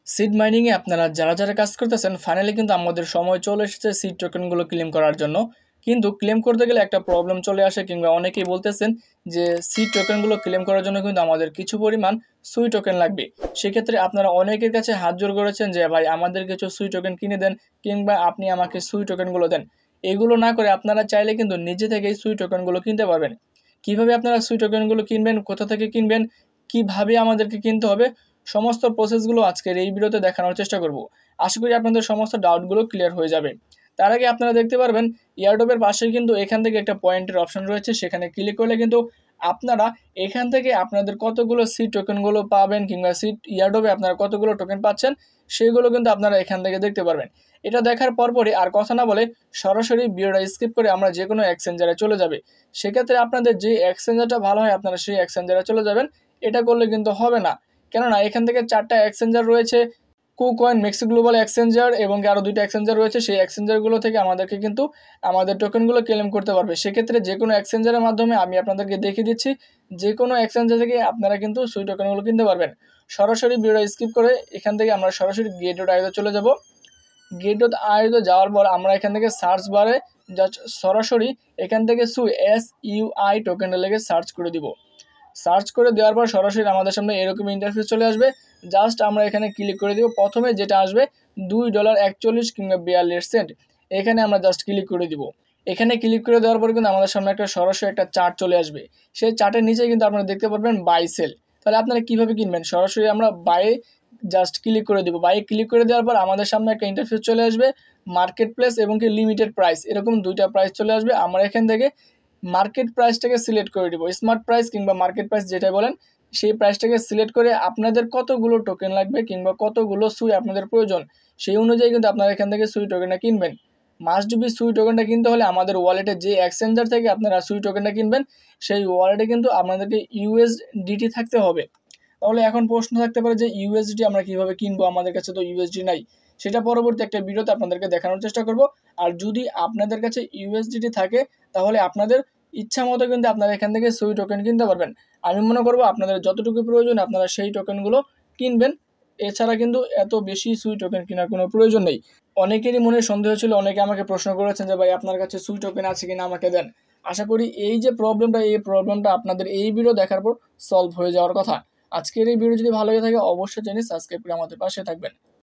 Seed মাইনিংয়ে আপনারা যারা কাজ করতেছেন ফাইনালি কিন্তু আমাদের সময় চলে এসেছে সিড টোকেনগুলো ক্লেম করার জন্য। কিন্তু ক্লেম করতে গেলে একটা প্রবলেম চলে আসে, কিংবা অনেকেই বলতেছেন যে সিড টোকেনগুলো ক্লেম করার জন্য কিন্তু আমাদের কিছু পরিমাণ সুই টোকেন লাগবে। সেক্ষেত্রে আপনারা অনেকের কাছে হাত জোড় করেছেন যে ভাই আমাদের কিছু সুই টোকেন কিনে দেন, কিংবা আপনি আমাকে সুই টোকেনগুলো দেন। এগুলো না করে আপনারা চাইলে কিন্তু নিজে থেকেই সুই টোকেনগুলো কিনতে পারবেন। কিভাবে আপনারা সুই টোকেনগুলো কিনবেন, কোথা থেকে কিনবেন, কিভাবে আমাদেরকে কিনতে হবে, সমস্ত প্রসেসগুলো আজকের এই ভিডিওতে দেখানোর চেষ্টা করব। আশা করি আপনাদের সমস্ত ডাউটগুলো ক্লিয়ার হয়ে যাবে। তার আগে আপনারা দেখতে পারবেন এয়ারড্রপের পাশেই কিন্তু এখান থেকে একটা পয়েন্টের অপশন রয়েছে, সেখানে ক্লিক করলে কিন্তু আপনারা এখান থেকে আপনাদের কতগুলো সিট টোকেনগুলো পাবেন, কিংবা সিট এয়ারড্রপে আপনারা কতগুলো টোকেন পাচ্ছেন সেইগুলো কিন্তু আপনারা এখান থেকে দেখতে পারবেন। এটা দেখার পরপরই আর কথা না বলে সরাসরি ভিডিওটা স্কিপ করে আমরা যে কোনো এক্সচেঞ্জারে চলে যাবে। সেক্ষেত্রে আপনাদের যে এক্সচেঞ্জারটা ভালো হয় আপনারা সেই এক্সচেঞ্জারে চলে যাবেন। এটা করলে কিন্তু হবে না, কেননা এখান থেকে 4টা এক্সচেঞ্জার রয়েছে, কুকয়েন, মেক্সি গ্লোবাল এক্সচেঞ্জার এবং আরও 2টা এক্সচেঞ্জার রয়েছে। সেই এক্সচেঞ্জারগুলো থেকে আমাদেরকে কিন্তু আমাদের টোকেনগুলো ক্লেম করতে পারবে। সেক্ষেত্রে যে কোনো এক্সচেঞ্জারের মাধ্যমে আমি আপনাদেরকে দেখিয়ে দিচ্ছি, যে কোনো এক্সচেঞ্জার থেকে আপনারা কিন্তু সুই টোকেনগুলো কিনতে পারবেন। সরাসরি ভিডিও স্কিপ করে এখান থেকে আমরা সরাসরি গেট.আইতে চলে যাব। গেট.আইতে যাওয়ার পর আমরা এখান থেকে সার্চ বারে জাস্ট সরাসরি এখান থেকে SUI টোকেনটা লেগে সার্চ করে দিব। সার্চ করে দেওয়ার পর সরাসরি আমাদের সামনে এরকম ইন্টারফেস চলে আসবে। জাস্ট আমরা এখানে ক্লিক করে দিব। প্রথমে যেটা আসবে $2.41 কিংবা 42 সেন্ট, এখানে আমরা জাস্ট ক্লিক করে দিব। এখানে ক্লিক করে দেওয়ার পর কিন্তু আমাদের সামনে সরাসরি একটা চার্ট চলে আসবে। সেই চার্টের নিচে কিন্তু আপনারা দেখতে পারবেন বাই সেল। তাহলে আপনারা কীভাবে কিনবেন, সরাসরি আমরা বাইয়ে জাস্ট ক্লিক করে দিব। বাইয়ে ক্লিক করে দেওয়ার পর আমাদের সামনে একটা ইন্টারফেস চলে আসবে, মার্কেট প্লেস এবং কি লিমিটেড প্রাইস, এরকম 2টা প্রাইস চলে আসবে। আমরা এখান থেকে মার্কেট প্রাইসটাকে সিলেক্ট করে দিব, স্মার্ট প্রাইস কিংবা মার্কেট প্রাইস যেটাই বলেন, সেই প্রাইসটাকে সিলেক্ট করে আপনাদের কতগুলো টোকেন লাগবে কিংবা কতগুলো সুই আপনাদের প্রয়োজন সেই অনুযায়ী কিন্তু আপনারা এখান থেকে সুই টোকেনটা কিনবেন। মাস্ট বি সুই টোকেনটা কিনতে হলে আমাদের ওয়ালেটে যে এক্সচেঞ্জার থেকে আপনারা সুই টোকেনটা কিনবেন সেই ওয়ালেটে কিন্তু আপনাদেরকে USDT থাকতে হবে। তাহলে এখন প্রশ্ন থাকতে পারে যে USDT আমরা কিভাবে কিনবো, আমাদের কাছে তো USDT নাই। সেটা পরবর্তী একটা ভিডিওতে আপনাদেরকে দেখানোর চেষ্টা করব। আর যদি আপনাদের কাছে USDT থাকে তাহলে আপনাদের ইচ্ছা মতো কিন্তু আপনারা এখান থেকে সুই টোকেন কিনতে পারবেন। আমি মনে করব আপনাদের যতটুকু প্রয়োজন আপনারা সেই টোকেনগুলো কিনবেন। এছাড়া কিন্তু এত বেশি সুই টোকেন কেনার কোনো প্রয়োজন নেই। অনেকেরই মনে সন্দেহ ছিল, অনেকে আমাকে প্রশ্ন করেছেন যে ভাই আপনার কাছে সুই টোকেন আছে কিনা, আমাকে দেন। আশা করি এই যে প্রবলেমটা আপনাদের এই ভিডিও দেখার পর সলভ হয়ে যাওয়ার কথা। আজকের এই ভিডিও যদি ভালো লাগে থাকে অবশ্যই চ্যানেল সাবস্ক্রাইব করে আমাদের পাশে থাকবেন।